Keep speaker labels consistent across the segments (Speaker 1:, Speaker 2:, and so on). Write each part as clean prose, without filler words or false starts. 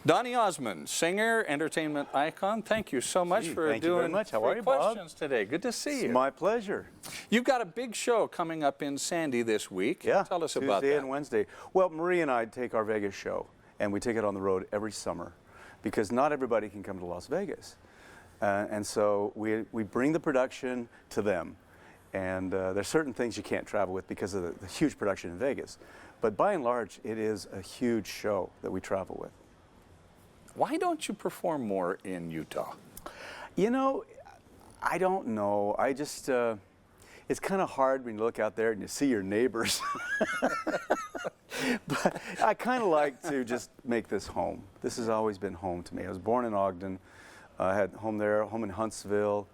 Speaker 1: Donny Osmond, singer, entertainment icon, thank you so much for
Speaker 2: thank you
Speaker 1: doing
Speaker 2: very much. How are you, Bob?
Speaker 1: questions today. Good to see you.
Speaker 2: It's my pleasure.
Speaker 1: You've got a big show coming up in Sandy this week.
Speaker 2: Yeah,
Speaker 1: Tell us
Speaker 2: Tuesday
Speaker 1: about that.
Speaker 2: and Wednesday. Well, Marie and I take our Vegas show, and we take it on the road every summer because not everybody can come to Las Vegas. And so we bring the production to them. And there's certain things you can't travel with because of the huge production in Vegas. But by and large, it is a huge show that we travel with.
Speaker 1: Why don't you perform more in Utah?
Speaker 2: You know, I don't know. I just, it's kind of hard when you look out there and you see your neighbors. But I kind of like to just make this home. This has always been home to me. I was born in Ogden. I had home there, home in Huntsville.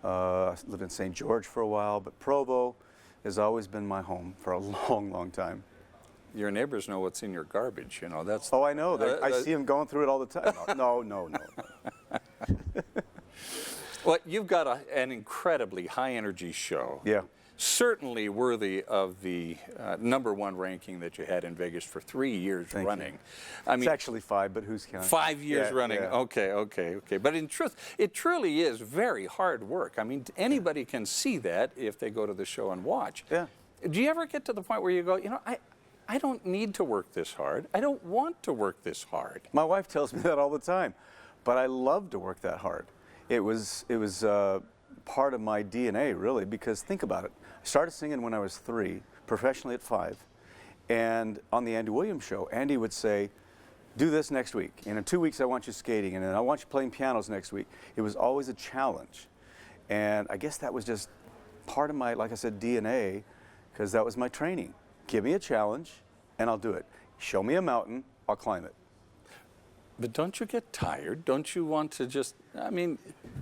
Speaker 2: I lived in St. George for a while, but Provo has always been my home for a long, long time.
Speaker 1: Your neighbors know what's in your garbage, you know. That's.
Speaker 2: Oh, I know. I see them going through it all the time. No.
Speaker 1: Well, you've got an incredibly high-energy show.
Speaker 2: Yeah.
Speaker 1: Certainly worthy of the #1 ranking that you had in Vegas for 3 years running. I mean,
Speaker 2: it's actually 5, but who's counting?
Speaker 1: 5 years running.
Speaker 2: Yeah.
Speaker 1: Okay. But in truth, it truly is very hard work. I mean, anybody can see that if they go to the show and watch.
Speaker 2: Yeah.
Speaker 1: Do you ever get to the point where you go, you know, I don't need to work this hard. I don't want to work this hard.
Speaker 2: My wife tells me that all the time, but I love to work that hard. It was part of my DNA, really, because think about it. I started singing when I was 3, professionally at 5, and on the Andy Williams show, Andy would say, do this next week, and in 2 weeks I want you skating, and then I want you playing pianos next week. It was always a challenge, and I guess that was just part of my, like I said, DNA, because that was my training. Give me a challenge, and I'll do it. Show me a mountain, I'll climb it.
Speaker 1: But don't you get tired? Don't you want to just, I mean,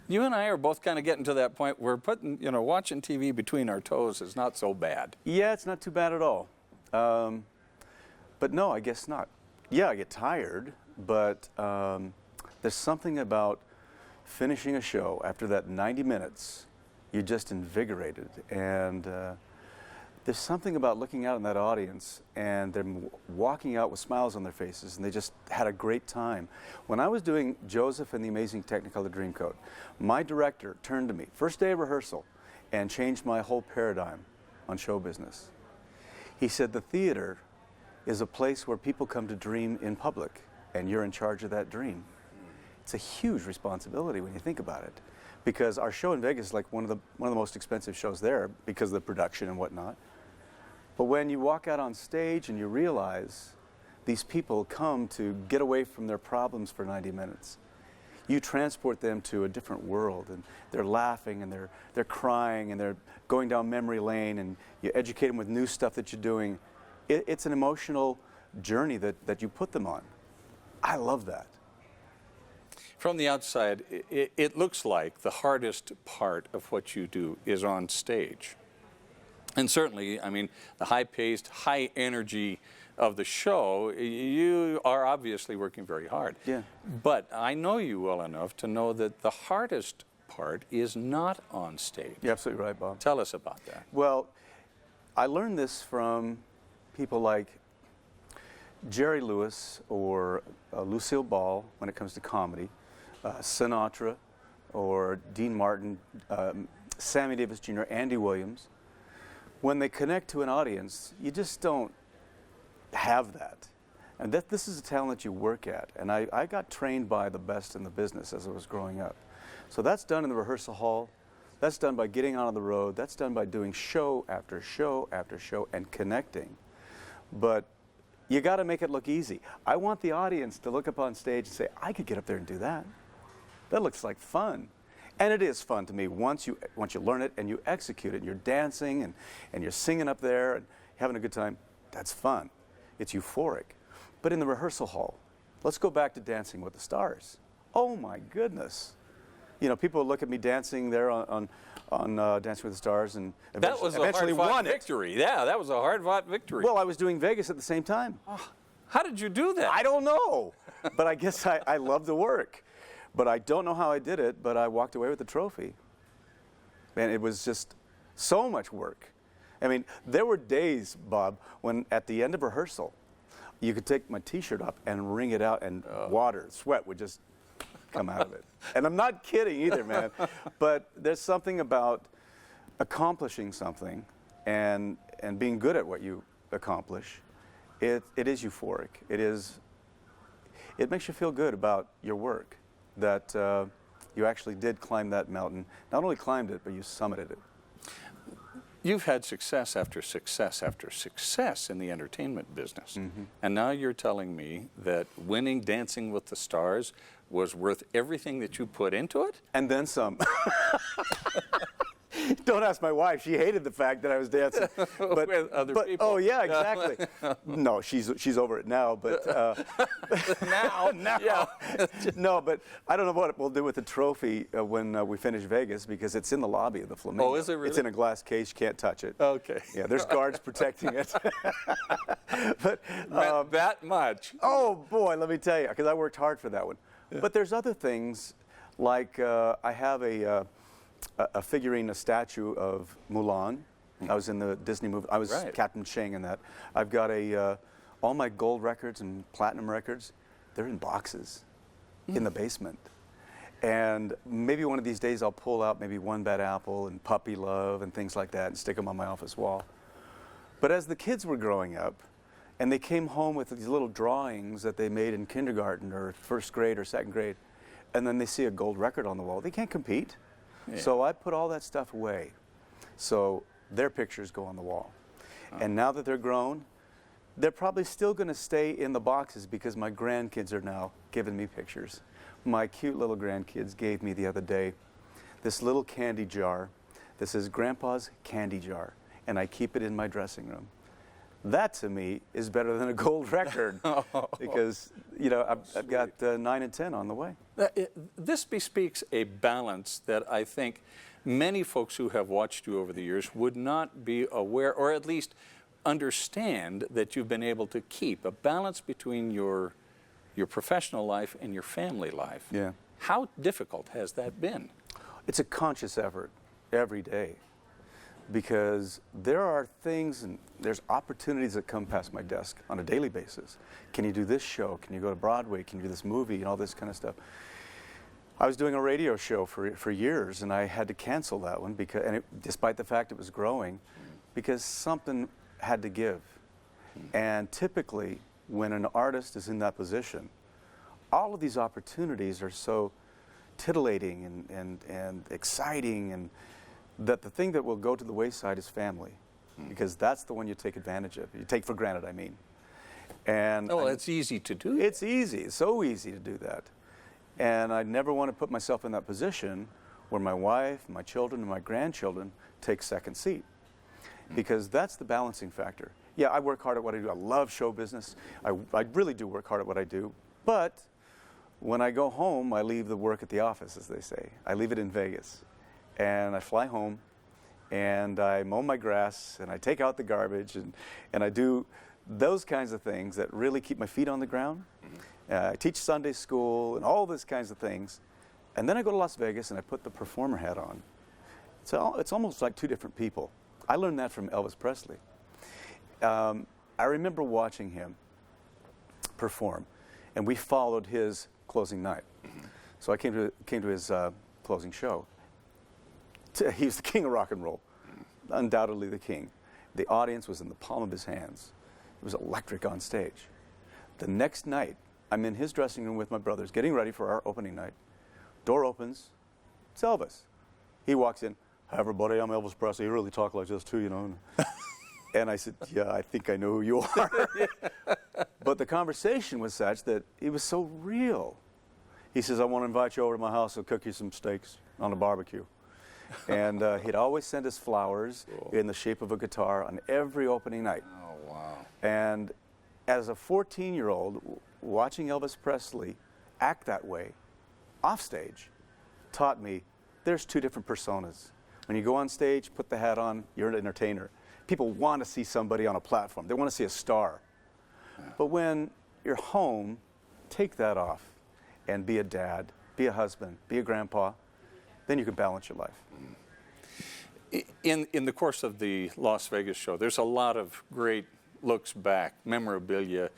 Speaker 1: you and I are both kind of getting to that point where putting, you know, watching TV between our toes is not so bad.
Speaker 2: Yeah, it's not too bad at all. But no, I guess not. Yeah, I get tired, but there's something about finishing a show after that 90 minutes, you're just invigorated. And there's something about looking out in that audience and them walking out with smiles on their faces, and they just had a great time. When I was doing Joseph and the Amazing Technicolor Dreamcoat, my director turned to me, first day of rehearsal, and changed my whole paradigm on show business. He said, the theater is a place where people come to dream in public, and you're in charge of that dream. It's a huge responsibility when you think about it, because our show in Vegas is like one of the most expensive shows there because of the production and whatnot. But when you walk out on stage and you realize these people come to get away from their problems for 90 minutes, you transport them to a different world, and they're laughing and they're crying and they're going down memory lane, and you educate them with new stuff that you're doing. It's an emotional journey that you put them on. I love that.
Speaker 1: From the outside, it looks like the hardest part of what you do is on stage. And certainly, I mean, the high-paced, high energy of the show, you are obviously working very hard.
Speaker 2: Yeah.
Speaker 1: But I know you well enough to know that the hardest part is not on stage.
Speaker 2: You're absolutely right, Bob.
Speaker 1: Tell us about that.
Speaker 2: Well, I learned this from people like Jerry Lewis or Lucille Ball when it comes to comedy, Sinatra or Dean Martin, Sammy Davis Jr., Andy Williams. When they connect to an audience, you just don't have that. And this is a talent that you work at. And I got trained by the best in the business as I was growing up. So that's done in the rehearsal hall. That's done by getting out on the road. That's done by doing show after show after show and connecting. But you got to make it look easy. I want the audience to look up on stage and say, I could get up there and do that. That looks like fun. And it is fun to me once you learn it and you execute it, and you're dancing and you're singing up there and having a good time. That's fun. It's euphoric. But in the rehearsal hall, let's go back to Dancing with the Stars. Oh my goodness. You know, people look at me dancing there on Dancing with the Stars, and eventually won it.
Speaker 1: Victory. Yeah, that was a hard-fought victory.
Speaker 2: Well, I was doing Vegas at the same time.
Speaker 1: Oh, how did you do that?
Speaker 2: I don't know, but I guess I love the work. But I don't know how I did it, but I walked away with the trophy. And it was just so much work. I mean, there were days, Bob, when at the end of rehearsal, you could take my T-shirt up and wring it out, and water, sweat would just come out of it. And I'm not kidding either, man. But there's something about accomplishing something and being good at what you accomplish. It is euphoric. It makes you feel good about your work, that you actually did climb that mountain. Not only climbed it, but you summited it.
Speaker 1: You've had success after success after success in the entertainment business. And now you're telling me that winning Dancing with the Stars was worth everything that you put into it?
Speaker 2: And then some. Don't ask my wife. She hated the fact that I was dancing. But,
Speaker 1: with other people.
Speaker 2: Oh, yeah, exactly. No, she's over it now. But
Speaker 1: now?
Speaker 2: Yeah. No, but I don't know what we'll do with the trophy when we finish Vegas, because it's in the lobby of the Flamingo.
Speaker 1: Oh, is it really?
Speaker 2: It's in a glass case. You can't touch it.
Speaker 1: Okay.
Speaker 2: Yeah, there's guards protecting it. But
Speaker 1: that much?
Speaker 2: Oh, boy, let me tell you, because I worked hard for that one. Yeah. But there's other things, like I have a figurine, a statue of Mulan. I was in the Disney movie. I was Captain Shang in that. I've got all my gold records and platinum records, they're in boxes in the basement. And maybe one of these days I'll pull out maybe One Bad Apple and Puppy Love and things like that and stick them on my office wall. But as the kids were growing up, and they came home with these little drawings that they made in kindergarten or first grade or second grade, and then they see a gold record on the wall, they can't compete. Yeah. So I put all that stuff away. So their pictures go on the wall. And now that they're grown, they're probably still going to stay in the boxes, because my grandkids are now giving me pictures. My cute little grandkids gave me the other day this little candy jar. This is Grandpa's candy jar, and I keep it in my dressing room. That, to me, is better than a gold record, because, you know, I've got 9 and 10 on the way.
Speaker 1: This bespeaks a balance that I think many folks who have watched you over the years would not be aware, or at least understand, that you've been able to keep a balance between your professional life and your family life.
Speaker 2: Yeah.
Speaker 1: How difficult has that been?
Speaker 2: It's a conscious effort every day, because there are things and there's opportunities that come past my desk on a daily basis. Can you do this show? Can you go to Broadway? Can you do this movie? And all this kind of stuff. I was doing a radio show for years, and I had to cancel that one, despite the fact it was growing, because something had to give. And typically, when an artist is in that position, all of these opportunities are so titillating and exciting, and that the thing that will go to the wayside is family, because that's the one you take advantage of. You take for granted, I mean. And
Speaker 1: it's easy to do.
Speaker 2: It's easy. It's so easy to do that. And I never want to put myself in that position where my wife, my children, and my grandchildren take second seat, because that's the balancing factor. Yeah, I work hard at what I do. I love show business. I really do work hard at what I do. But when I go home, I leave the work at the office, as they say. I leave it in Vegas. And I fly home, and I mow my grass, and I take out the garbage, and I do those kinds of things that really keep my feet on the ground. I teach Sunday school and all these kinds of things. And then I go to Las Vegas, and I put the performer hat on. It's almost like two different people. I learned that from Elvis Presley. I remember watching him perform, and we followed his closing night. So I came to his closing show. He was the king of rock and roll, undoubtedly the king. The audience was in the palm of his hands. It was electric on stage. The next night, I'm in his dressing room with my brothers, getting ready for our opening night. Door opens. It's Elvis. He walks in. Hi, everybody. I'm Elvis Presley. You really talk like this, too, you know. And I said, yeah, I think I know who you are. But the conversation was such that it was so real. He says, I want to invite you over to my house. I'll cook you some steaks on a barbecue. And he'd always send us flowers in the shape of a guitar on every opening night.
Speaker 1: Oh, wow.
Speaker 2: And as a 14-year-old, watching Elvis Presley act that way off stage taught me there's two different personas. When you go on stage, put the hat on, you're an entertainer. People want to see somebody on a platform. They want to see a star. But when you're home, take that off and be a dad, be a husband, be a grandpa. Then you can balance your life.
Speaker 1: In the course of the Las Vegas show, there's a lot of great looks back, memorabilia,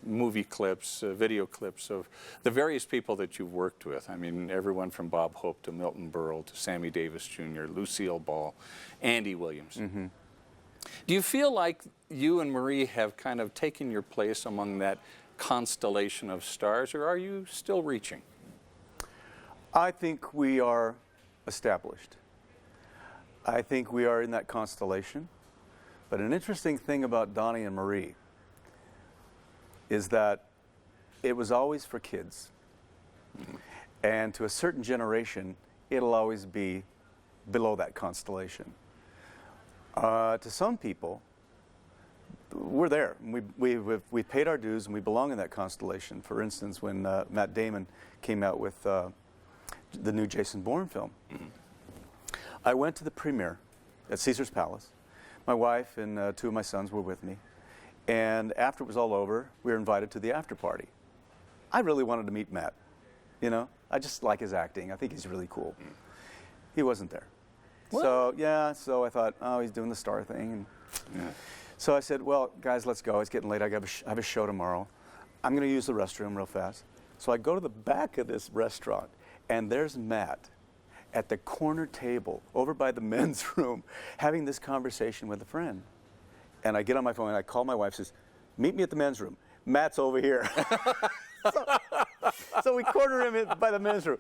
Speaker 1: movie clips, video clips of the various people that you've worked with. I mean, everyone from Bob Hope to Milton Berle to Sammy Davis Jr., Lucille Ball, Andy Williams. Do you feel like you and Marie have kind of taken your place among that constellation of stars, or are you still reaching?
Speaker 2: I think we are established. I think we are in that constellation. But an interesting thing about Donny and Marie is that it was always for kids. And to a certain generation, it'll always be below that constellation. To some people, we're there. We've paid our dues and we belong in that constellation. For instance, when Matt Damon came out with the new Jason Bourne film, I went to the premiere at Caesar's Palace. My wife and two of my sons were with me. And after it was all over, we were invited to the after party. I really wanted to meet Matt. You know, I just like his acting. I think he's really cool. He wasn't there.
Speaker 1: What?
Speaker 2: So I thought, oh, he's doing the star thing. And so I said, well, guys, let's go. It's getting late. I have a show tomorrow. I'm going to use the restroom real fast. So I go to the back of this restaurant, and there's Matt at the corner table over by the men's room having this conversation with a friend. And I get on my phone and I call my wife, says, meet me at the men's room. Matt's over here. so we corner him by the men's room.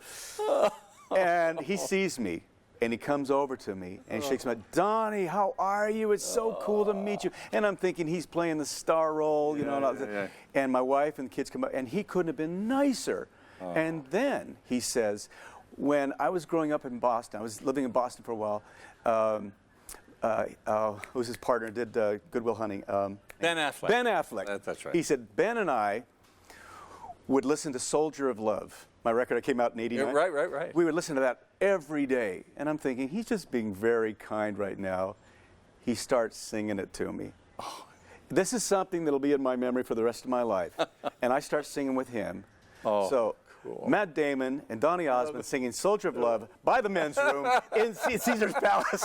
Speaker 2: And he sees me and he comes over to me and he shakes my, Donny, how are you? It's so cool to meet you. And I'm thinking he's playing the star role, you know. And my wife and the kids come up and he couldn't have been nicer. And then he says, when I was growing up in Boston, I was living in Boston for a while. Who was his partner? Did Good Will Hunting?
Speaker 1: Ben Affleck.
Speaker 2: Ben Affleck.
Speaker 1: That's right.
Speaker 2: He said Ben and I would listen to "Soldier of Love," my record that came out in '89.
Speaker 1: Yeah, right.
Speaker 2: We would listen to that every day, and I'm thinking he's just being very kind right now. He starts singing it to me. Oh, this is something that'll be in my memory for the rest of my life. And I start singing with him. Oh. So. Cool. Matt Damon and Donny Osmond singing "Soldier of Love" by the men's room in Caesar's Palace.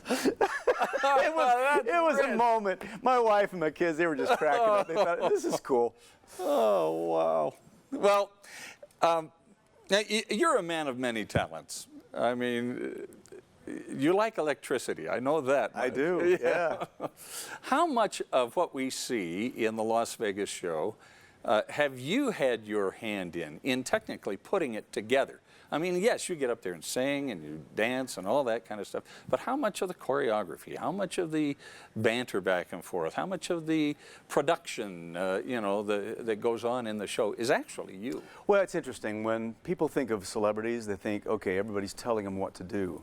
Speaker 2: It was a moment. My wife and my kids, they were just cracking up. They thought, this is cool.
Speaker 1: Oh, wow. Well, you're a man of many talents. I mean, you like electricity. I know that.
Speaker 2: I do, yeah.
Speaker 1: How much of what we see in the Las Vegas show have you had your hand in technically putting it together? I mean, yes, you get up there and sing and you dance and all that kind of stuff, but how much of the choreography, how much of the banter back and forth, how much of the production, that goes on in the show is actually you?
Speaker 2: Well, it's interesting. When people think of celebrities, they think, okay, everybody's telling them what to do.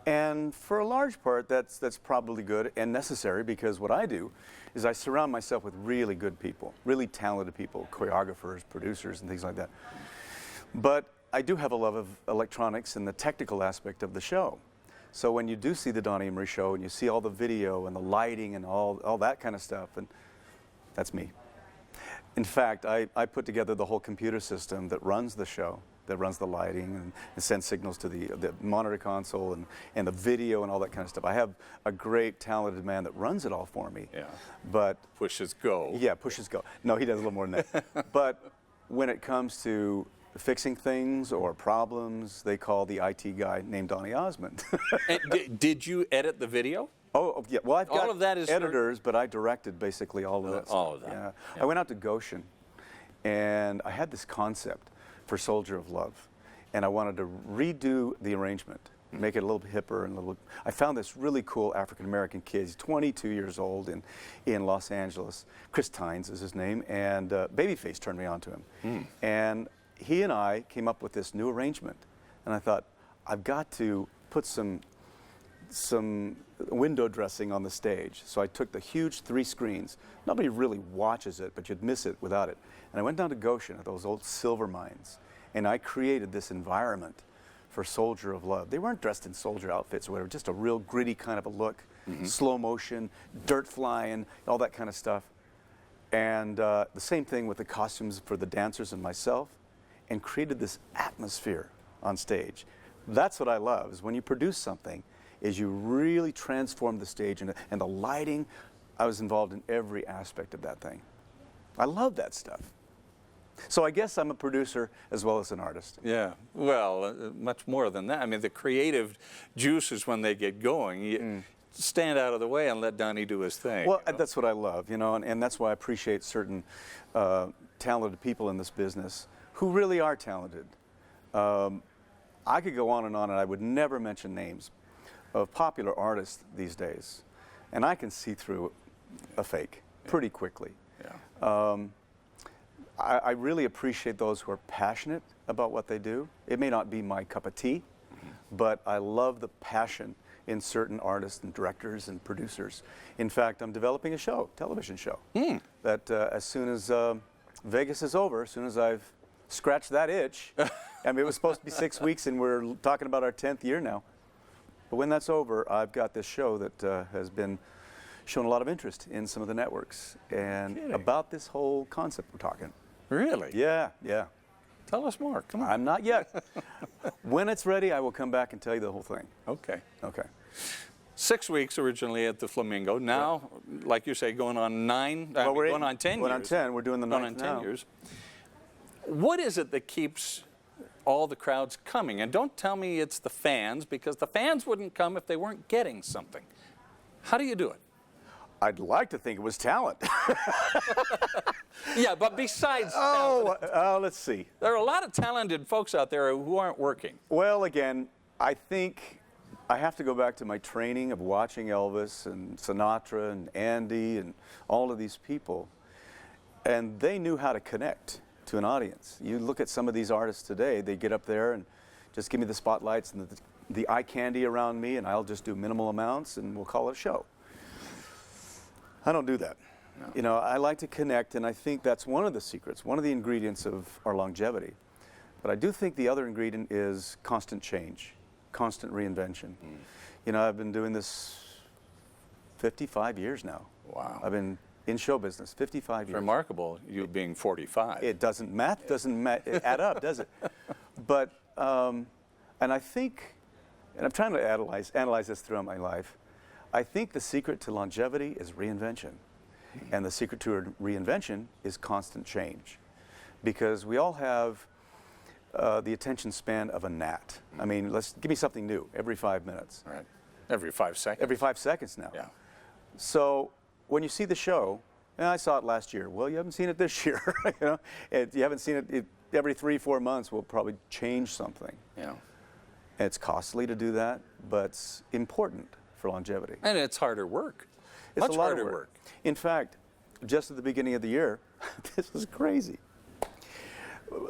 Speaker 2: And for a large part, that's probably good and necessary, because what I do is I surround myself with really good people, really talented people, choreographers, producers, and things like that. But I do have a love of electronics and the technical aspect of the show. So when you do see the Donny and Marie show and you see all the video and the lighting and all that kind of stuff, and that's me. In fact, I put together the whole computer system that runs the show, that runs the lighting and sends signals to the monitor console and the video and all that kind of stuff. I have a great talented man that runs it all for me.
Speaker 1: Yeah.
Speaker 2: But
Speaker 1: pushes go.
Speaker 2: Yeah, pushes go. No, he does a little more than that. But when it comes to fixing things or problems, they call the IT guy named Donny Osmond.
Speaker 1: Did you edit the video?
Speaker 2: Oh, yeah. Well, I've got
Speaker 1: all of that is
Speaker 2: editors, but I directed basically all of that stuff.
Speaker 1: All of that.
Speaker 2: Yeah.
Speaker 1: Yeah.
Speaker 2: I went out to Goshen, and I had this concept for "Soldier of Love," and I wanted to redo the arrangement, make it a little hipper and a little. I found this really cool African-American kid. He's 22 years old in Los Angeles. Chris Tynes is his name, and Babyface turned me on to him. And he and I came up with this new arrangement, and I thought, I've got to put some window dressing on the stage. So I took the huge 3 screens. Nobody really watches it, but you'd miss it without it. And I went down to Goshen at those old silver mines, and I created this environment for "Soldier of Love." They weren't dressed in soldier outfits or whatever, just a real gritty kind of a look, slow motion, dirt flying, all that kind of stuff. And the same thing with the costumes for the dancers and myself, and created this atmosphere on stage. That's what I love, is when you produce something, is you really transform the stage, and the lighting. I was involved in every aspect of that thing. I love that stuff. So I guess I'm a producer as well as an artist.
Speaker 1: Yeah, well, much more than that. I mean, the creative juices, when they get going, you stand out of the way and let Donny do his thing.
Speaker 2: Well, that's what I love, you know, and that's why I appreciate certain talented people in this business who really are talented. I could go on, and I would never mention names of popular artists these days, and I can see through a fake pretty quickly.
Speaker 1: Yeah.
Speaker 2: I really appreciate those who are passionate about what they do. It may not be my cup of tea, but I love the passion in certain artists and directors and producers. In fact, I'm developing a show, television show, that as soon as Vegas is over, as soon as I've scratched that itch, I mean, it was supposed to be 6 weeks, and we're talking about our 10th year now. But when that's over, I've got this show that has been shown a lot of interest in some of the networks, and about this whole concept we're talking.
Speaker 1: Really?
Speaker 2: Yeah, yeah.
Speaker 1: Tell us more. Come on.
Speaker 2: I'm not yet. When it's ready, I will come back and tell you the whole thing.
Speaker 1: Okay.
Speaker 2: Okay.
Speaker 1: 6 weeks originally at the Flamingo. Now, like you say, going on 9. Well,
Speaker 2: we're
Speaker 1: going on 10
Speaker 2: going
Speaker 1: years.
Speaker 2: on 10. We're doing the
Speaker 1: Going
Speaker 2: 9th
Speaker 1: on 10
Speaker 2: now.
Speaker 1: years. What is it that keeps all the crowds coming? And don't tell me it's the fans, because the fans wouldn't come if they weren't getting something. How do you do it?
Speaker 2: I'd like to think it was talent.
Speaker 1: Yeah, but besides talent,
Speaker 2: Let's see.
Speaker 1: there are a lot of talented folks out there who aren't working.
Speaker 2: Well, again, I think I have to go back to my training of watching Elvis and Sinatra and Andy and all of these people, and they knew how to connect to an audience. You look at some of these artists today, they get up there and just give me the spotlights and the eye candy around me, and I'll just do minimal amounts and we'll call it a show. I don't do that. No. You know, I like to connect, and I think that's one of the secrets, one of the ingredients of our longevity. But I do think the other ingredient is constant change, constant reinvention. You know, I've been doing this 55 years now.
Speaker 1: Wow.
Speaker 2: I've been in show business 55 years.
Speaker 1: Remarkable, you being 45.
Speaker 2: It doesn't add up, does it? But, and I think, and I'm trying to analyze this throughout my life, I think the secret to longevity is reinvention. And the secret to reinvention is constant change. Because we all have the attention span of a gnat. I mean, give me something new every 5 minutes.
Speaker 1: Right. Every 5 seconds.
Speaker 2: Every 5 seconds now.
Speaker 1: Yeah.
Speaker 2: So when you see the show, and I saw it last year, well, you haven't seen it this year. You know, you haven't seen it every 3-4 months. Will probably change something.
Speaker 1: Yeah.
Speaker 2: And it's costly to do that, but it's important for longevity.
Speaker 1: And it's harder work.
Speaker 2: It's
Speaker 1: Much
Speaker 2: a lot
Speaker 1: harder
Speaker 2: of work. In fact, just at the beginning of the year, this is crazy.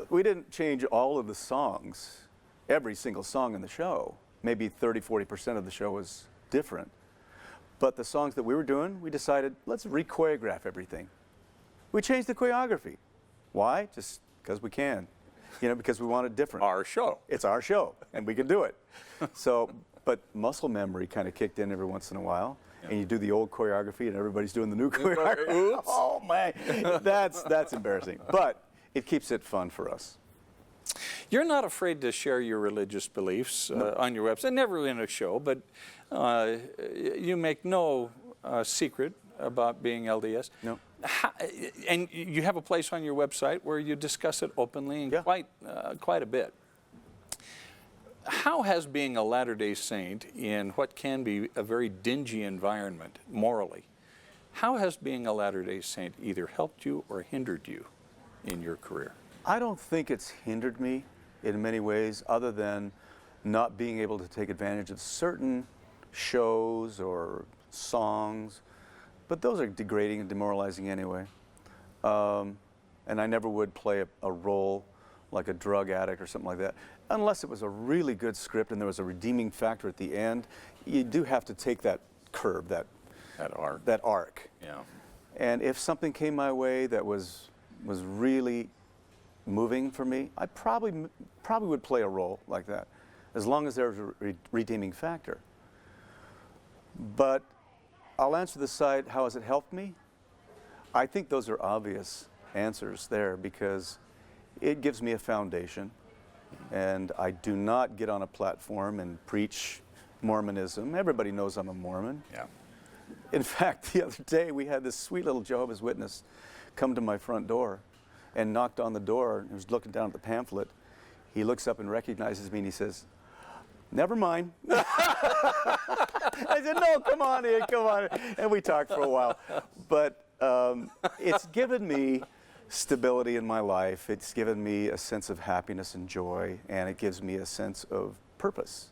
Speaker 2: We didn't change all of the songs, every single song in the show. Maybe 30-40% of the show was different. But the songs that we were doing, we decided, let's re-choreograph everything. We changed the choreography. Why? Just because we can. You know, because we want it different.
Speaker 1: Our show.
Speaker 2: It's our show, and we can do it. So, but muscle memory kind of kicked in every once in a while. Yeah. And you do the old choreography, and everybody's doing the new choreography.
Speaker 1: Oops.
Speaker 2: Oh, man, that's embarrassing. But it keeps it fun for us.
Speaker 1: You're not afraid to share your religious beliefs on your website. Never in a show, but you make no secret about being LDS.
Speaker 2: No.
Speaker 1: And you have a place on your website where you discuss it openly and quite a bit. How has being a Latter-day Saint in what can be a very dingy environment morally, how has being a Latter-day Saint either helped you or hindered you in your career?
Speaker 2: I don't think it's hindered me in many ways, other than not being able to take advantage of certain shows or songs, but those are degrading and demoralizing anyway. And I never would play a role like a drug addict or something like that, unless it was a really good script and there was a redeeming factor at the end. You do have to take that curve, that arc.
Speaker 1: Yeah.
Speaker 2: And if something came my way that was really moving for me, I probably would play a role like that, as long as there was a redeeming factor. But I'll answer the side, how has it helped me? I think those are obvious answers there, because it gives me a foundation, and I do not get on a platform and preach, Mormonism. Everybody knows I'm a Mormon.
Speaker 1: Yeah.
Speaker 2: In fact, the other day we had this sweet little Jehovah's Witness come to my front door and knocked on the door. He was looking down at the pamphlet. He looks up and recognizes me and he says, "Never mind." I said, "No, come on in, come on in." And we talked for a while. But it's given me stability in my life. It's given me a sense of happiness and joy, and it gives me a sense of purpose,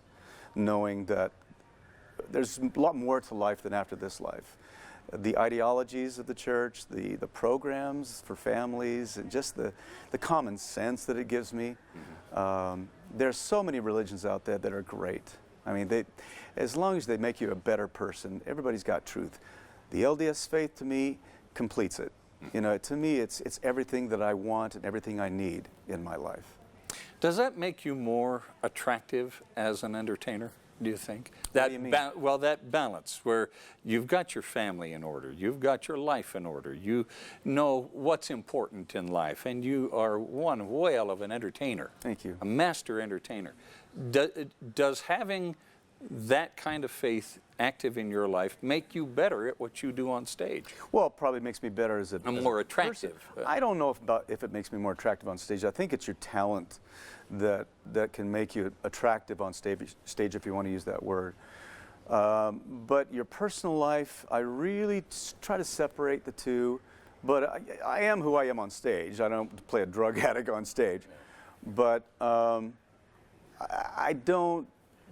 Speaker 2: knowing that there's a lot more to life than after this life. The ideologies of the church, the programs for families, and just the common sense that it gives me. There's so many religions out there that are great. I mean, as long as they make you a better person, everybody's got truth. The LDS faith, to me, completes it. You know, to me, it's everything that I want and everything I need in my life.
Speaker 1: Does that make you more attractive as an entertainer, do you think?
Speaker 2: What do you mean?
Speaker 1: Well, that balance where you've got your family in order, you've got your life in order, you know what's important in life, and you are one whale of an entertainer.
Speaker 2: Thank you.
Speaker 1: A master entertainer. Does having that kind of faith active in your life make you better at what you do on stage?
Speaker 2: Well, it probably makes me better as a
Speaker 1: more attractive.
Speaker 2: I don't know if it makes me more attractive on stage. I think it's your talent that can make you attractive on stage, if you want to use that word. But your personal life, I really try to separate the two. But I am who I am on stage. I don't play a drug addict on stage. But I don't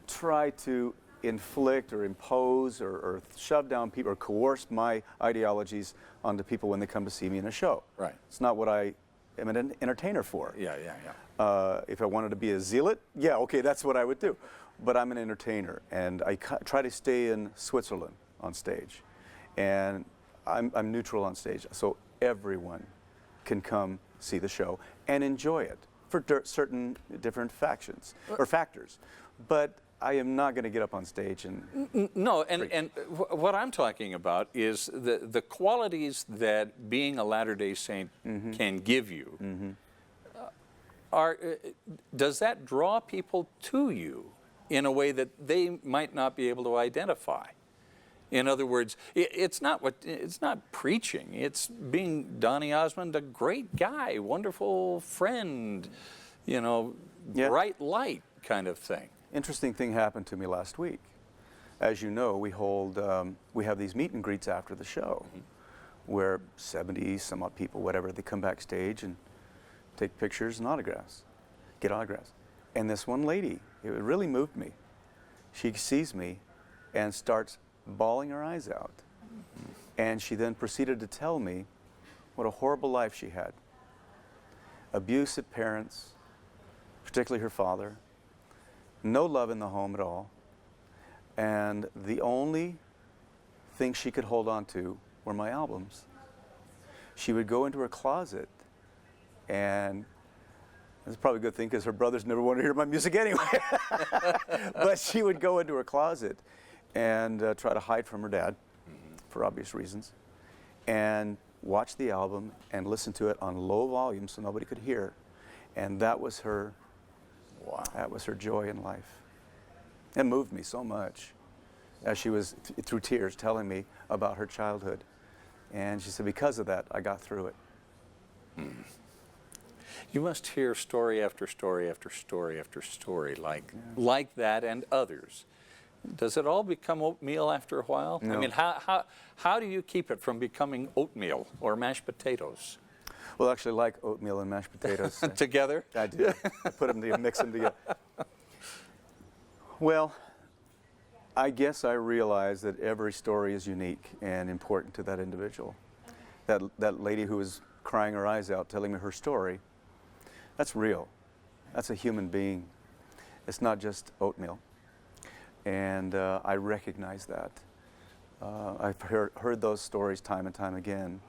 Speaker 2: try to inflict or impose or shove down people or coerce my ideologies onto people when they come to see me in a show.
Speaker 1: Right.
Speaker 2: It's not what I am an entertainer for.
Speaker 1: Yeah.
Speaker 2: If I wanted to be a zealot, yeah, okay, that's what I would do. But I'm an entertainer, and I try to stay in Switzerland on stage. And I'm neutral on stage, so everyone can come see the show and enjoy it for certain different factions or factors. But I am not going to get up on stage and...
Speaker 1: No, and what I'm talking about is the qualities that being a Latter-day Saint can give you. Does that draw people to you in a way that they might not be able to identify? In other words, it's not preaching. It's being Donny Osmond, a great guy, wonderful friend, you know, bright light kind of thing.
Speaker 2: Interesting thing happened to me last week. As you know, we have these meet and greets after the show, where 70 some odd people, whatever, they come backstage and take pictures and autographs, get autographs. And this one lady, it really moved me. She sees me and starts bawling her eyes out. And she then proceeded to tell me what a horrible life she had. Abusive parents, particularly her father, no love in the home at all, and the only thing she could hold on to were my albums. She would go into her closet, and it's probably a good thing because her brothers never wanted to hear my music anyway. But she would go into her closet and try to hide from her dad, for obvious reasons, and watch the album and listen to it on low volume so nobody could hear. And that was her... Wow. That was her joy in life. It moved me so much as she was, through tears, telling me about her childhood. And she said, because of that, I got through it.
Speaker 1: You must hear story after story after story after story like that and others. Does it all become oatmeal after a while?
Speaker 2: No.
Speaker 1: I mean, how do you keep it from becoming oatmeal or mashed potatoes?
Speaker 2: Well, I actually like oatmeal and mashed potatoes.
Speaker 1: Together?
Speaker 2: I do. I put them together, mix them together. Well, I guess I realize that every story is unique and important to that individual. That lady who was crying her eyes out, telling me her story, that's real. That's a human being. It's not just oatmeal. And I recognize that. I've heard those stories time and time again.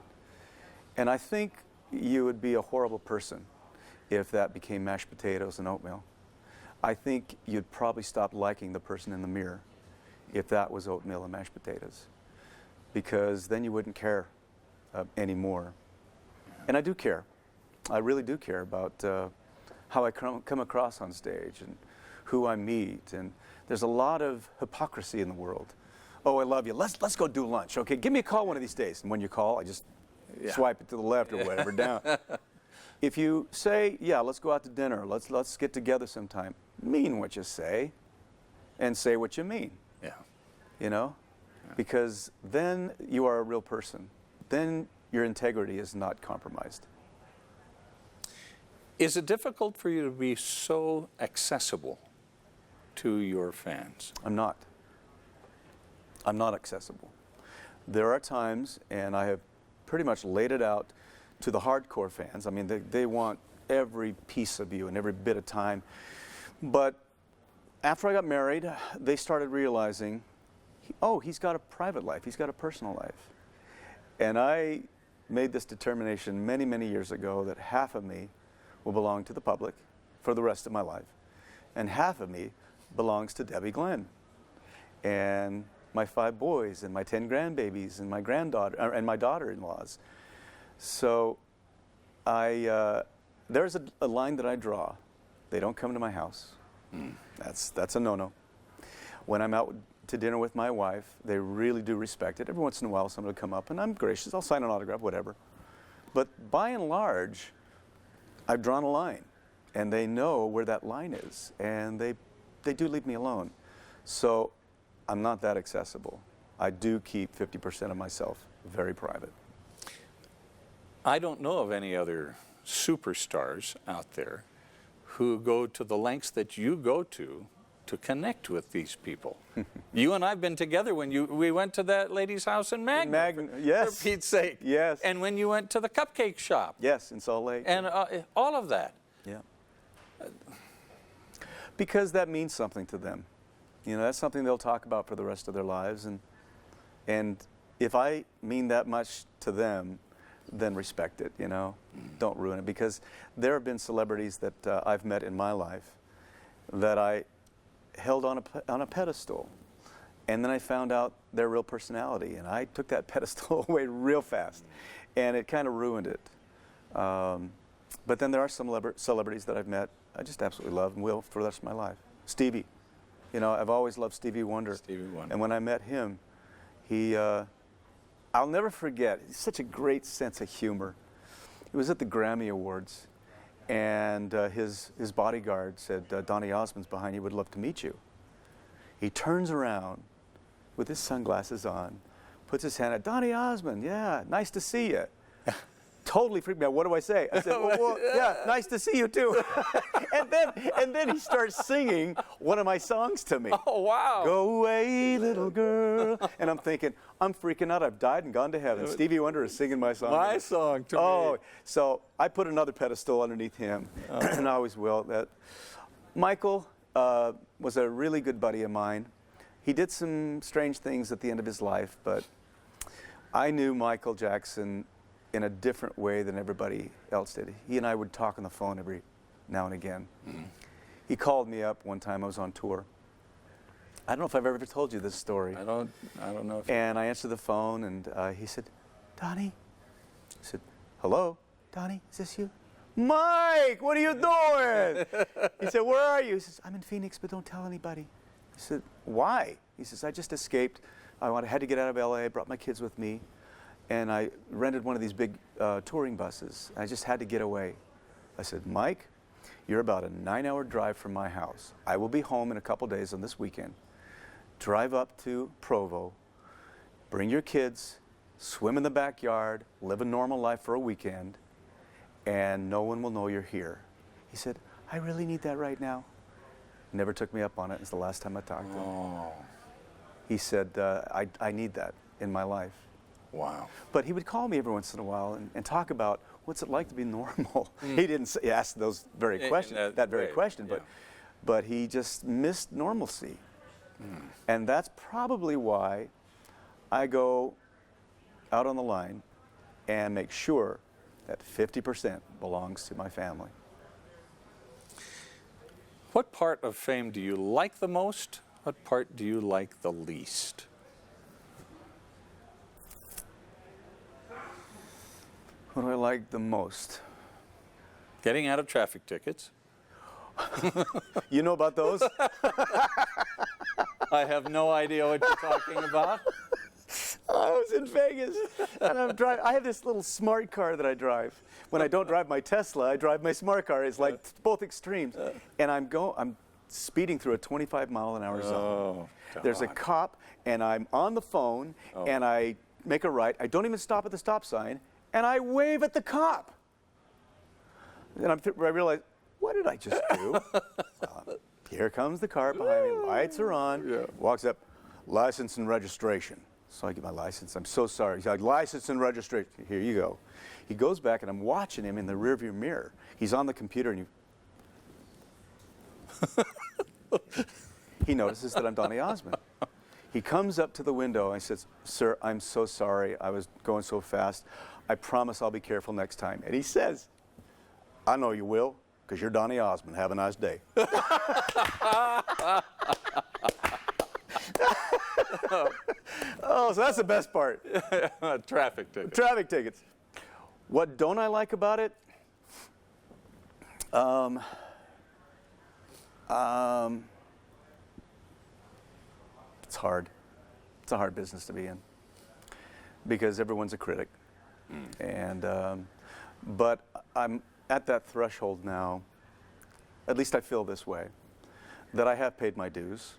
Speaker 2: And I think you would be a horrible person if that became mashed potatoes and oatmeal. I think you'd probably stop liking the person in the mirror if that was oatmeal and mashed potatoes, because then you wouldn't care anymore. And I do care. I really do care about how I come across on stage and who I meet. And there's a lot of hypocrisy in the world. Oh, I love you. Let's go do lunch. Okay, give me a call one of these days. And when you call, I just swipe it to the left or whatever down. If you say, yeah, let's go out to dinner. Let's get together sometime. Mean what you say, and say what you mean.
Speaker 1: Yeah.
Speaker 2: You know, because then you are a real person. Then your integrity is not compromised.
Speaker 1: Is it difficult for you to be so accessible to your fans?
Speaker 2: I'm not. I'm not accessible. There are times, and I have pretty much laid it out to the hardcore fans. I mean, they want every piece of you and every bit of time. But after I got married, they started realizing, oh, he's got a private life. He's got a personal life. And I made this determination many, many years ago that half of me will belong to the public for the rest of my life, and half of me belongs to Debbie Glenn and my 5 boys and my 10 grandbabies and my granddaughter and my daughter-in-laws. So there's a line that I draw. They don't come to my house. That's a no-no. When I'm out to dinner with my wife, they really do respect it. Every once in a while, somebody will come up, and I'm gracious. I'll sign an autograph, whatever. But by and large, I've drawn a line, and they know where that line is, and they do leave me alone. So I'm not that accessible. I do keep 50% of myself very private.
Speaker 1: I don't know of any other superstars out there who go to the lengths that you go to connect with these people. You and I've been together when we went to that lady's house in Magna.
Speaker 2: Yes.
Speaker 1: For Pete's sake.
Speaker 2: Yes.
Speaker 1: And when you went to the cupcake shop.
Speaker 2: Yes, in Salt Lake.
Speaker 1: And all of that.
Speaker 2: Yeah. Because that means something to them. You know, that's something they'll talk about for the rest of their lives. And if I mean that much to them, then respect it, you know. Don't ruin it. Because there have been celebrities that I've met in my life that I held on a pedestal. And then I found out their real personality. And I took that pedestal away real fast. And it kind of ruined it. But then there are some celebrities that I've met I just absolutely love and will for the rest of my life. Stevie. You know, I've always loved Stevie Wonder.
Speaker 1: Stevie Wonder.
Speaker 2: And when I met him, I'll never forget, he's such a great sense of humor. It was at the Grammy Awards, and his bodyguard said, Donny Osmond's behind you, would love to meet you. He turns around with his sunglasses on, puts his hand out, Donny Osmond, yeah, nice to see you. Totally freaked me out. What do I say? I said, well, yeah, nice to see you too. and then he starts singing one of my songs to me.
Speaker 1: Oh, wow.
Speaker 2: Go away, little girl. And I'm thinking, I'm freaking out. I've died and gone to heaven. Stevie Wonder is singing my song.
Speaker 1: My song to me.
Speaker 2: Oh, so I put another pedestal underneath him, and I always will. Michael was a really good buddy of mine. He did some strange things at the end of his life, but I knew Michael Jackson in a different way than everybody else did. He and I would talk on the phone every now and again. Mm-hmm. He called me up one time. I was on tour. I don't know if I've ever told you this story.
Speaker 1: I don't know if.
Speaker 2: And I answered the phone, and he said, Donny. I said, hello, Donny, is this you? Mike, what are you doing? He said, where are you? He says, I'm in Phoenix, but don't tell anybody. I said, why? He says, I just escaped. I had to get out of LA. I brought my kids with me. And I rented one of these big touring buses. I just had to get away. I said, Mike, you're about a 9-hour drive from my house. I will be home in a couple days on this weekend. Drive up to Provo, bring your kids, swim in the backyard, live a normal life for a weekend, and no one will know you're here. He said, I really need that right now. Never took me up on it. It's the last time I talked to him. He said, I need that in my life.
Speaker 1: Wow.
Speaker 2: But he would call me every once in a while and talk about what's it like to be normal. He didn't ask those very questions, that very question, but he just missed normalcy. And that's probably why I go out on the line and make sure that 50% belongs to my family.
Speaker 1: What part of fame do you like the most? What part do you like the least?
Speaker 2: What do I like the most?
Speaker 1: Getting out of traffic tickets.
Speaker 2: You know about those?
Speaker 1: I have no idea what you're talking about.
Speaker 2: I was in Vegas, and I'm driving. I have this little smart car that I drive. When I don't drive my Tesla, I drive my smart car. It's like both extremes. And I'm speeding through a 25-mile-an-hour zone. There's a cop, and I'm on the phone, and I make a right. I don't even stop at the stop sign, and I wave at the cop. And I realize, what did I just do? Here comes the car behind me. Lights are on. Walks up, license and registration. So I get my license. I'm so sorry. He's like, license and registration. Here you go. He goes back, and I'm watching him in the rearview mirror. He's on the computer, and he notices that I'm Donny Osmond. He comes up to the window, and he says, sir, I'm so sorry. I was going so fast. I promise I'll be careful next time. And he says, I know you will, because you're Donny Osmond. Have a nice day. Oh, so that's the best part.
Speaker 1: Traffic tickets.
Speaker 2: Traffic tickets. What don't I like about it? It's hard. It's a hard business to be in because everyone's a critic. But I'm at that threshold now, at least I feel this way, that I have paid my dues.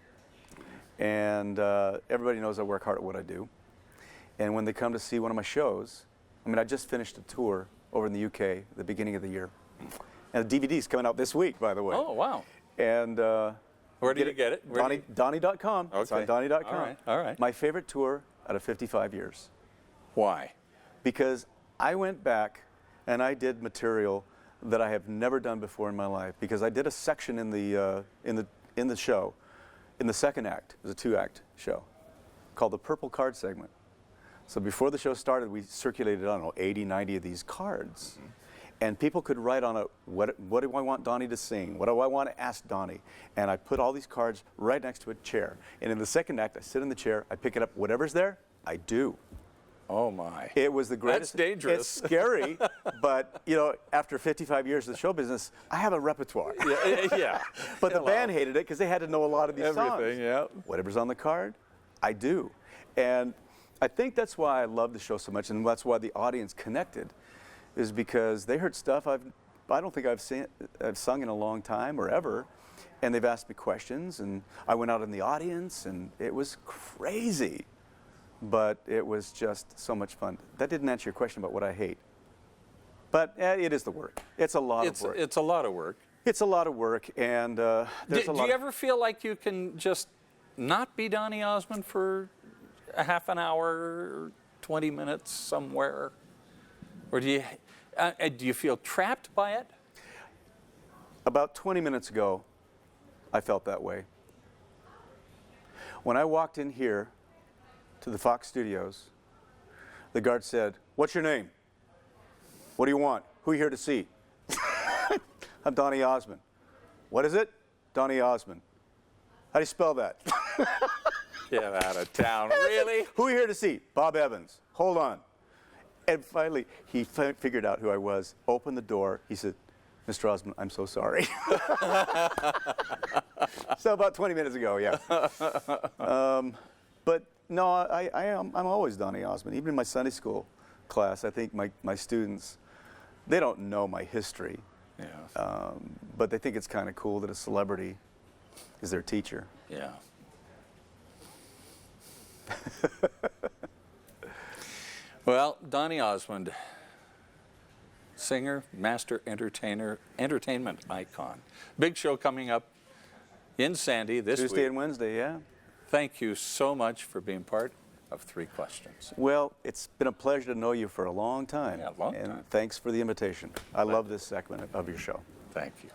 Speaker 2: And everybody knows I work hard at what I do. And when they come to see one of my shows, I mean, I just finished a tour over in the UK at the beginning of the year. And the DVD's coming out this week, by the way.
Speaker 1: Oh, wow.
Speaker 2: And
Speaker 1: where did you get it?
Speaker 2: Donny.com.
Speaker 1: Okay.
Speaker 2: It's on Donny.com.
Speaker 1: All right. All right.
Speaker 2: My favorite tour out of 55 years.
Speaker 1: Why?
Speaker 2: Because I went back and I did material that I have never done before in my life. Because I did a section in the show. In the second act, it was a 2-act show called the Purple Card Segment. So before the show started, we circulated, I don't know, 80, 90 of these cards. And people could write on it, what do I want Donny to sing? What do I want to ask Donny? And I put all these cards right next to a chair. And in the second act, I sit in the chair, I pick it up, whatever's there, I do.
Speaker 1: Oh, my.
Speaker 2: It was the greatest.
Speaker 1: That's dangerous.
Speaker 2: It's scary, but, you know, after 55 years of the show business, I have a repertoire.
Speaker 1: Yeah.
Speaker 2: But the band hated it because they had to know a lot of these songs.
Speaker 1: Everything, yeah.
Speaker 2: Whatever's on the card, I do. And I think that's why I love the show so much, and that's why the audience connected, is because they heard stuff I don't think I've sung in a long time or ever, and they've asked me questions, and I went out in the audience, and it was crazy. But it was just so much fun. That didn't answer your question about what I hate. But it is the work. It's a lot of work.
Speaker 1: It's a lot of work.
Speaker 2: It's a lot of work, and there's a lot.
Speaker 1: Do you ever feel like you can just not be Donny Osmond for a half an hour, or 20 minutes somewhere? Or do you feel trapped by it?
Speaker 2: About 20 minutes ago, I felt that way. When I walked in here to the Fox Studios, the guard said, "What's your name? What do you want? Who are you here to see?" I'm Donny Osmond. What is it? Donny Osmond. How do you spell that?
Speaker 1: Get out of town. Really?
Speaker 2: Who are you here to see? Bob Evans. Hold on. And finally, he figured out who I was, opened the door. He said, "Mr. Osmond, I'm so sorry." So about 20 minutes ago, yeah. But no, I'm always Donny Osmond. Even in my Sunday school class, I think my students, they don't know my history.
Speaker 1: Yeah.
Speaker 2: But they think it's kind of cool that a celebrity is their teacher.
Speaker 1: Yeah. Well, Donny Osmond, singer, master entertainer, entertainment icon. Big show coming up in Sandy this week.
Speaker 2: Tuesday and Wednesday, yeah.
Speaker 1: Thank you so much for being part of 3 Questions.
Speaker 2: Well, it's been a pleasure to know you for a long time.
Speaker 1: Yeah, a long
Speaker 2: and
Speaker 1: time.
Speaker 2: Thanks for the invitation. I love this segment of your show.
Speaker 1: Thank you.